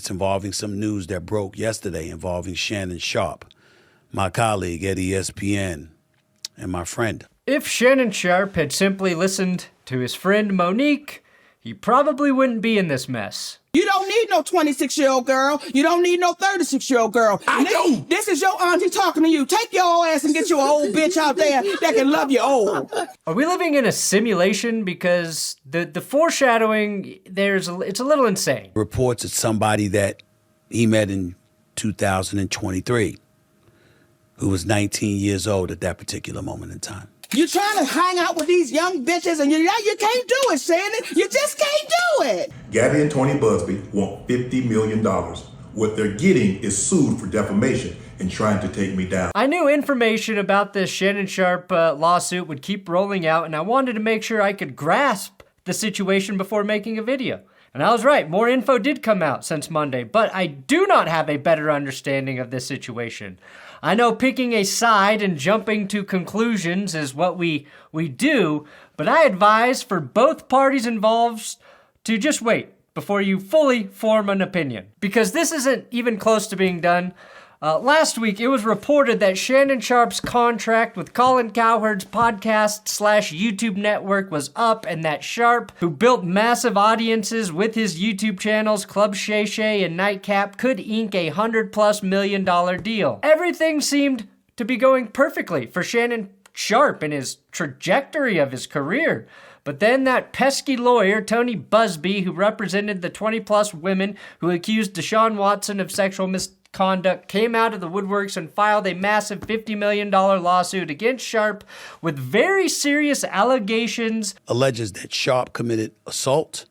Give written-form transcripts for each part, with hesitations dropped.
It's involving some news that broke yesterday involving Shannon Sharpe, my colleague at ESPN, and my friend. If Shannon Sharpe had simply listened to his friend Monique, he probably wouldn't be in this mess. You don't need no 26-year-old girl. You don't need no 36-year-old girl. I do. This is your auntie talking to you. Take your old ass and get you an old bitch out there that can love you old. Are we living in a simulation? Because the foreshadowing, it's a little insane. Reports it's somebody that he met in 2023 who was 19 years old at that particular moment in time. You trying to hang out with these young bitches and you can't do it, Shannon. You just can't do it. Gabby and Tony Busby want $50 million. What they're getting is sued for defamation and trying to take me down. I knew information about this Shannon Sharpe lawsuit would keep rolling out, and I wanted to make sure I could grasp the situation before making a video. And I was right, more info did come out since Monday, but I do not have a better understanding of this situation. I know picking a side and jumping to conclusions is what we do, but I advise for both parties involved to just wait before you fully form an opinion. Because this isn't even close to being done. Last week, it was reported that Shannon Sharpe's contract with Colin Cowherd's podcast/YouTube network was up, and that Sharpe, who built massive audiences with his YouTube channels Club Shay Shay and Nightcap, could ink a $100+ million deal. Everything seemed to be going perfectly for Shannon Sharpe and his trajectory of his career. But then that pesky lawyer, Tony Busby, who represented the 20+ women who accused Deshaun Watson of sexual misconduct, came out of the woodworks and filed a massive $50 million lawsuit against Sharpe with very serious allegations. Alleges that Sharpe committed assault,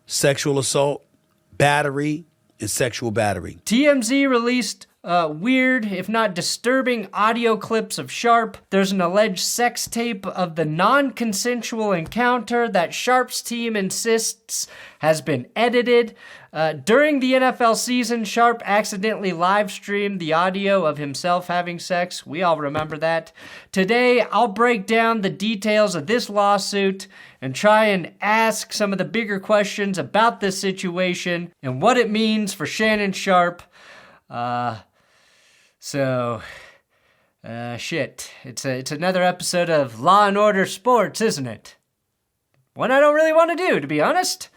sexual assault, battery, and sexual battery. TMZ released weird, if not disturbing, audio clips of Sharpe. There's an alleged sex tape of the non-consensual encounter that Sharpe's team insists has been edited. During the NFL season, Sharpe accidentally live-streamed the audio of himself having sex. We all remember that. Today, I'll break down the details of this lawsuit and try and ask some of the bigger questions about this situation and what it means for Shannon Sharpe. Shit. It's another episode of Law and Order Sports, isn't it? One I don't really want to do, to be honest.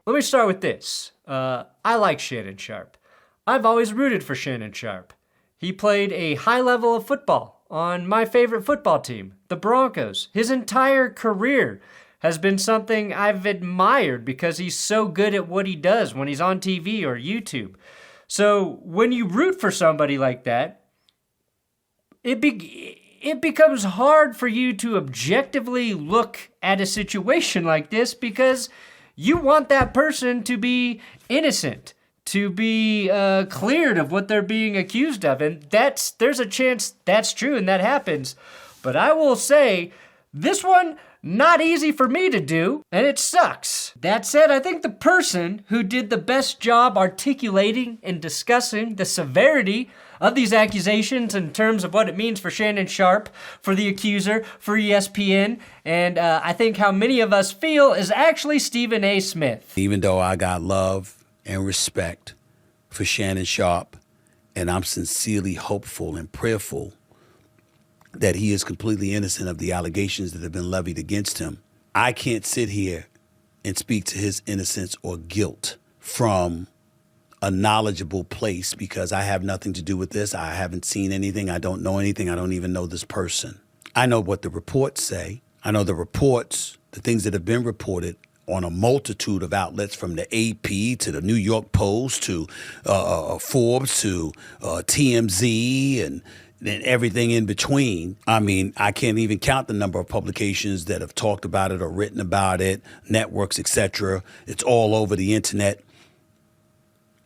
Let me start with this. I like Shannon Sharpe. I've always rooted for Shannon Sharpe. He played a high level of football on my favorite football team, the Broncos. His entire career has been something I've admired because he's so good at what he does when he's on TV or YouTube. So when you root for somebody like that, it becomes hard for you to objectively look at a situation like this because you want that person to be innocent, to be cleared of what they're being accused of. And there's a chance that's true and that happens. But I will say, this one, not easy for me to do, and it sucks. That said, I think the person who did the best job articulating and discussing the severity of these accusations in terms of what it means for Shannon Sharpe, for the accuser, for ESPN, and I think how many of us feel is actually Stephen A. Smith. Even though I got love and respect for Shannon Sharpe, and I'm sincerely hopeful and prayerful that he is completely innocent of the allegations that have been levied against him, I can't sit here and speak to his innocence or guilt from a knowledgeable place because I have nothing to do with this. I haven't seen anything. I don't know anything. I don't even know this person. I know what the reports say. I know the reports, the things that have been reported on a multitude of outlets, from the AP to the New York Post to Forbes to TMZ and everything in between. I mean, I can't even count the number of publications that have talked about it or written about it, networks, etc. It's all over the internet.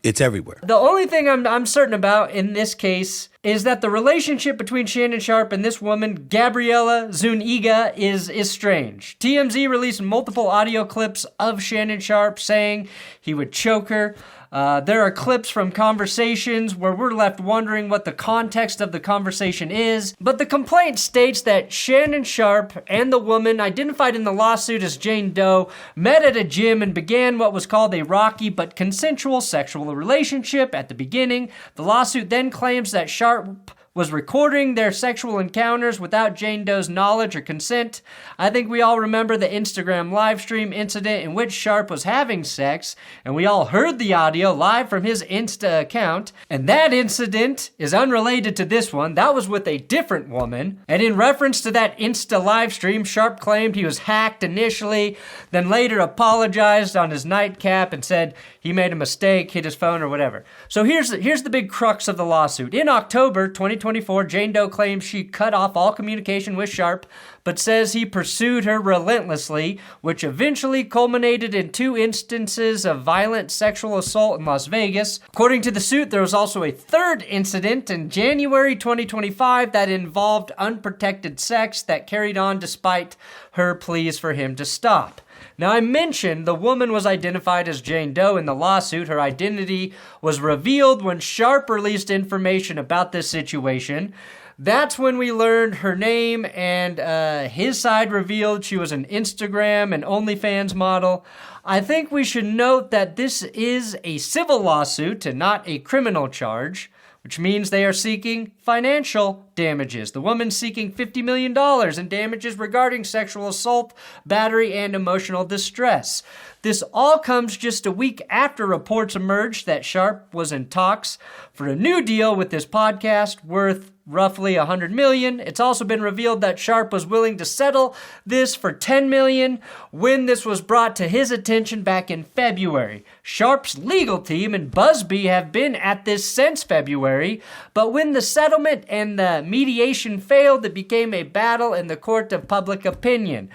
It's everywhere. The only thing I'm certain about in this case is that the relationship between Shannon Sharpe and this woman, Gabriella Zuniga, is strange. TMZ released multiple audio clips of Shannon Sharpe saying he would choke her. There are clips from conversations where we're left wondering what the context of the conversation is, but the complaint states that Shannon Sharpe and the woman, identified in the lawsuit as Jane Doe, met at a gym and began what was called a rocky but consensual sexual relationship at the beginning. The lawsuit then claims that Sharpe was recording their sexual encounters without Jane Doe's knowledge or consent. I think we all remember the Instagram live stream incident in which Sharpe was having sex, and we all heard the audio live from his Insta account, and that incident is unrelated to this one. That was with a different woman, and in reference to that Insta live stream, Sharpe claimed he was hacked initially, then later apologized on his nightcap and said he made a mistake, hit his phone or whatever. So here's the big crux of the lawsuit. In October 2024, Jane Doe claims she cut off all communication with Sharpe, but says he pursued her relentlessly, which eventually culminated in 2 instances of violent sexual assault in Las Vegas. According to the suit, there was also a 3rd incident in January 2025 that involved unprotected sex that carried on despite her pleas for him to stop. Now, I mentioned the woman was identified as Jane Doe in the lawsuit. Her identity was revealed when Sharpe released information about this situation. That's when we learned her name, and his side revealed she was an Instagram and OnlyFans model. I think we should note that this is a civil lawsuit and not a criminal charge, which means they are seeking financial damages. The woman's seeking $50 million in damages regarding sexual assault, battery, and emotional distress. This all comes just a week after reports emerged that Sharpe was in talks for a new deal with this podcast worth roughly $100 million. It's also been revealed that Sharpe was willing to settle this for $10 million when this was brought to his attention back in February. Sharpe's legal team and Busby have been at this since February, but when the settlement and the mediation failed, it became a battle in the court of public opinion.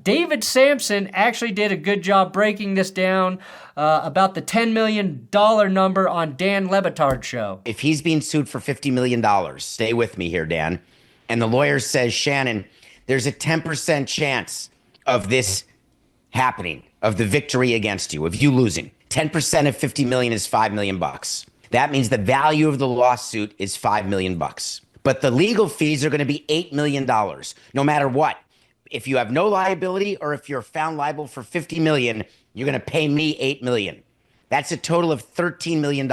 David Sampson actually did a good job breaking this down about the $10 million number on Dan Le Batard's show. If he's being sued for $50 million, stay with me here, Dan, and the lawyer says, Shannon, there's a 10% chance of this happening, of the victory against you, of you losing. 10% of 50 million is $5 million. That means the value of the lawsuit is $5 million. But the legal fees are going to be $8 million, no matter what. If you have no liability or if you're found liable for 50 million, you're going to pay me $8 million. That's a total of $13 million.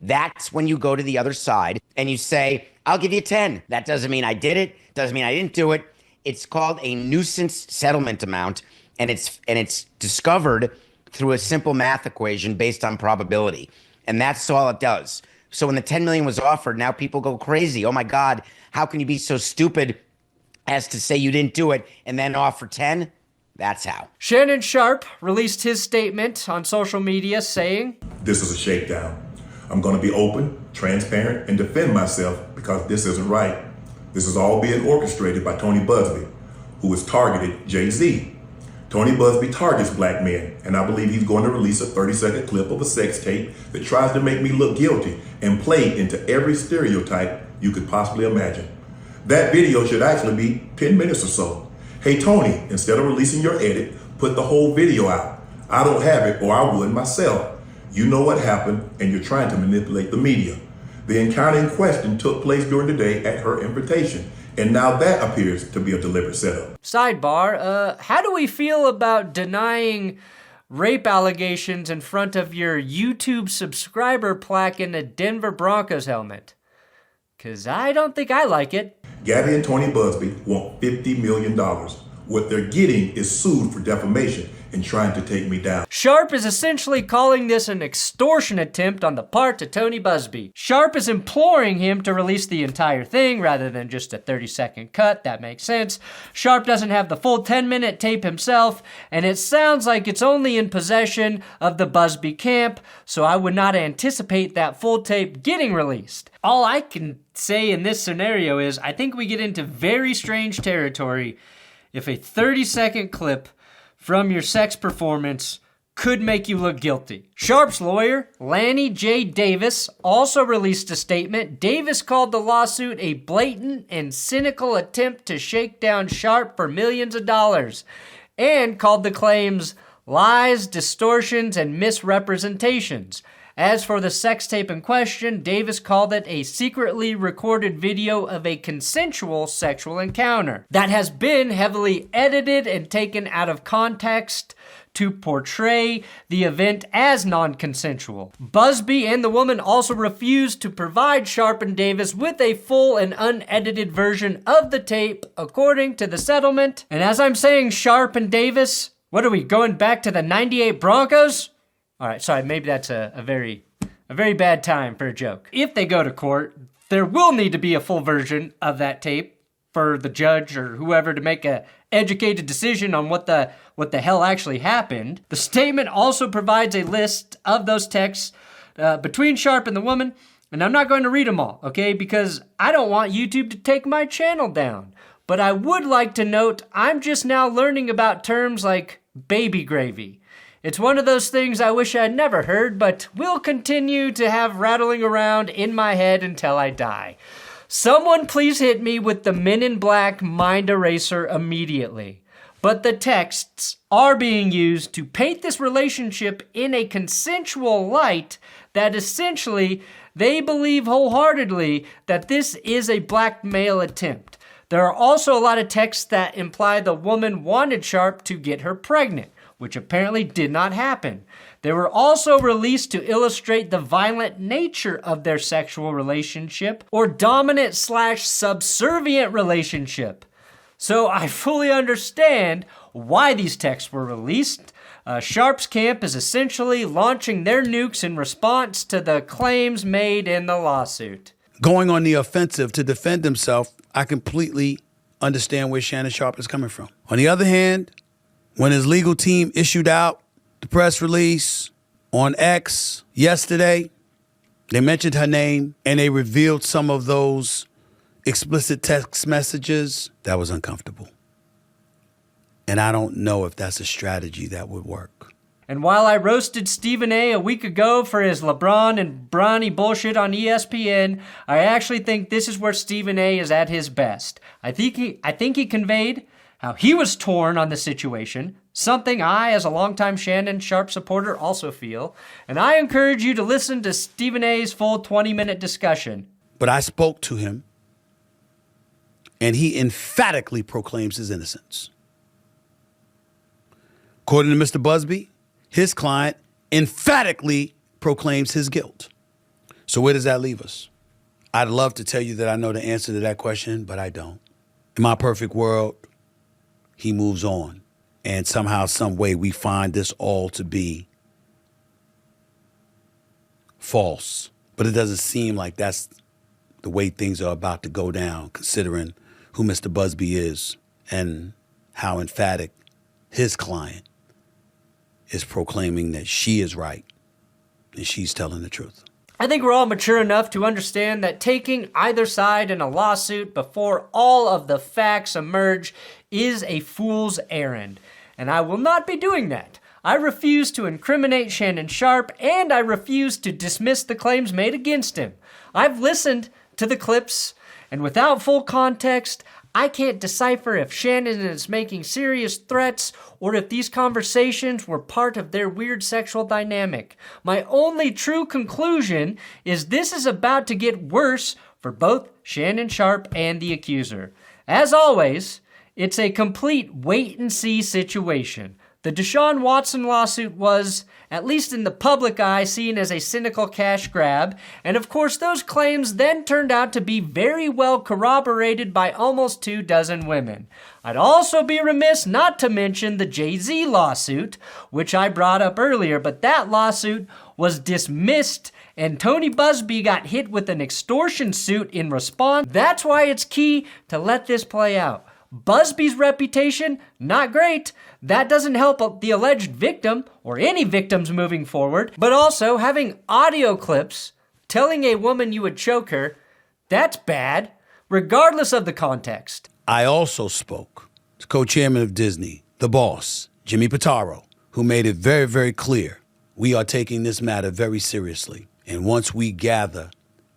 That's when you go to the other side and you say, I'll give you 10. That doesn't mean I did it. Doesn't mean I didn't do it. It's called a nuisance settlement amount, and it's discovered through a simple math equation based on probability. And that's all it does. So when the 10 million was offered, now people go crazy. Oh my God, how can you be so stupid as to say you didn't do it and then offer 10? That's how. Shannon Sharpe released his statement on social media saying, This is a shakedown. I'm going to be open, transparent, and defend myself because this isn't right. This is all being orchestrated by Tony Busby, who has targeted Jay-Z. Tony Busby targets black men, and I believe he's going to release a 30-second clip of a sex tape that tries to make me look guilty and play into every stereotype you could possibly imagine. That video should actually be 10 minutes or so. Hey, Tony, instead of releasing your edit, put the whole video out. I don't have it, or I would myself. You know what happened, and you're trying to manipulate the media. The encounter in question took place during the day at her invitation, and now that appears to be a deliberate setup. Sidebar, how do we feel about denying rape allegations in front of your YouTube subscriber plaque in a Denver Broncos helmet? Because I don't think I like it. Gabby and Tony Busby want $50 million. What they're getting is sued for defamation and trying to take me down. Sharpe is essentially calling this an extortion attempt on the part of Tony Busby. Sharpe is imploring him to release the entire thing rather than just a 30-second cut. That makes sense. Sharpe doesn't have the full 10-minute tape himself, and it sounds like it's only in possession of the Busby camp, so I would not anticipate that full tape getting released. All I can say in this scenario is I think we get into very strange territory if a 30-second clip from your sex performance could make you look guilty. Sharpe's lawyer, Lanny J. Davis, also released a statement. Davis called the lawsuit a blatant and cynical attempt to shake down Sharpe for millions of dollars, and called the claims lies, distortions, and misrepresentations. As for the sex tape in question, Davis called it a secretly recorded video of a consensual sexual encounter that has been heavily edited and taken out of context to portray the event as non-consensual. Busby and the woman also refused to provide Sharpe and Davis with a full and unedited version of the tape, according to the settlement. And as I'm saying, Sharpe and Davis, what are we, going back to the 98 Broncos? All right, sorry, maybe that's a very bad time for a joke. If they go to court, there will need to be a full version of that tape for the judge or whoever to make a educated decision on what the hell actually happened. The statement also provides a list of those texts between Sharpe and the woman, and I'm not going to read them all, okay, because I don't want YouTube to take my channel down. But I would like to note I'm just now learning about terms like baby gravy. It's one of those things I wish I'd never heard, but will continue to have rattling around in my head until I die. Someone please hit me with the Men in Black mind eraser immediately. But the texts are being used to paint this relationship in a consensual light that essentially they believe wholeheartedly that this is a blackmail attempt. There are also a lot of texts that imply the woman wanted Sharpe to get her pregnant, which apparently did not happen. They were also released to illustrate the violent nature of their sexual relationship or dominant/subservient relationship. So I fully understand why these texts were released. Sharpe's camp is essentially launching their nukes in response to the claims made in the lawsuit. Going on the offensive to defend himself, I completely understand where Shannon Sharpe is coming from. On the other hand, when his legal team issued out the press release on X yesterday, they mentioned her name and they revealed some of those explicit text messages. That was uncomfortable. And I don't know if that's a strategy that would work. And while I roasted Stephen A. week ago for his LeBron and Bronny bullshit on ESPN, I actually think this is where Stephen A. is at his best. I think he conveyed how he was torn on the situation, something I, as a longtime Shannon Sharpe supporter, also feel. And I encourage you to listen to Stephen A.'s full 20-minute discussion. But I spoke to him, and he emphatically proclaims his innocence. According to Mr. Busby, his client emphatically proclaims his guilt. So where does that leave us? I'd love to tell you that I know the answer to that question, but I don't. In my perfect world, he moves on. And somehow, some way, we find this all to be false. But it doesn't seem like that's the way things are about to go down, considering who Mr. Busby is and how emphatic his client is proclaiming that she is right and she's telling the truth. I think we're all mature enough to understand that taking either side in a lawsuit before all of the facts emerge is a fool's errand. And I will not be doing that. I refuse to incriminate Shannon Sharpe, and I refuse to dismiss the claims made against him. I've listened to the clips, and without full context, I can't decipher if Shannon is making serious threats or if these conversations were part of their weird sexual dynamic. My only true conclusion is this is about to get worse for both Shannon Sharpe and the accuser. As always, it's a complete wait-and-see situation. The Deshaun Watson lawsuit was, at least in the public eye, seen as a cynical cash grab, and of course those claims then turned out to be very well corroborated by almost 24 women. I'd also be remiss not to mention the Jay-Z lawsuit, which I brought up earlier, but that lawsuit was dismissed and Tony Busby got hit with an extortion suit in response. That's why it's key to let this play out. Busby's reputation, not great. That doesn't help the alleged victim or any victims moving forward. But also, having audio clips telling a woman you would choke her, that's bad, regardless of the context. I also spoke to co-chairman of Disney, the boss, Jimmy Pitaro, who made it very, very clear we are taking this matter very seriously. And once we gather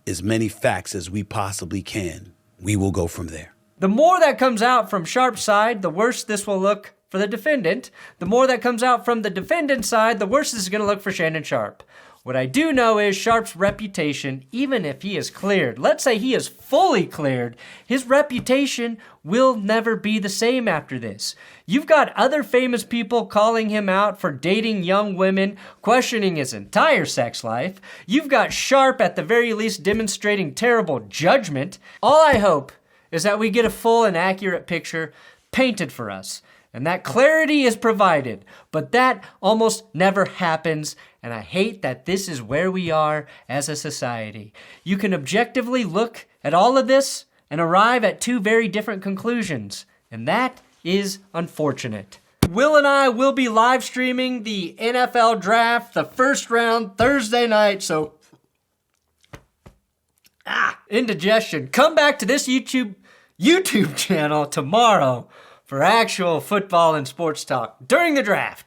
as many facts as we possibly can, we will go from there. The more that comes out from Sharpe's side, the worse this will look for the defendant. The more that comes out from the defendant's side, the worse this is going to look for Shannon Sharpe. What I do know is Sharpe's reputation, even if he is cleared, let's say he is fully cleared, his reputation will never be the same after this. You've got other famous people calling him out for dating young women, questioning his entire sex life. You've got Sharpe at the very least demonstrating terrible judgment. All I hope is that we get a full and accurate picture painted for us, and that clarity is provided, but that almost never happens, and I hate that this is where we are as a society. You can objectively look at all of this and arrive at two very different conclusions, and that is unfortunate. Will and I will be live streaming the NFL draft, the first round, Thursday night, so indigestion. Come back to this YouTube channel tomorrow for actual football and sports talk during the draft.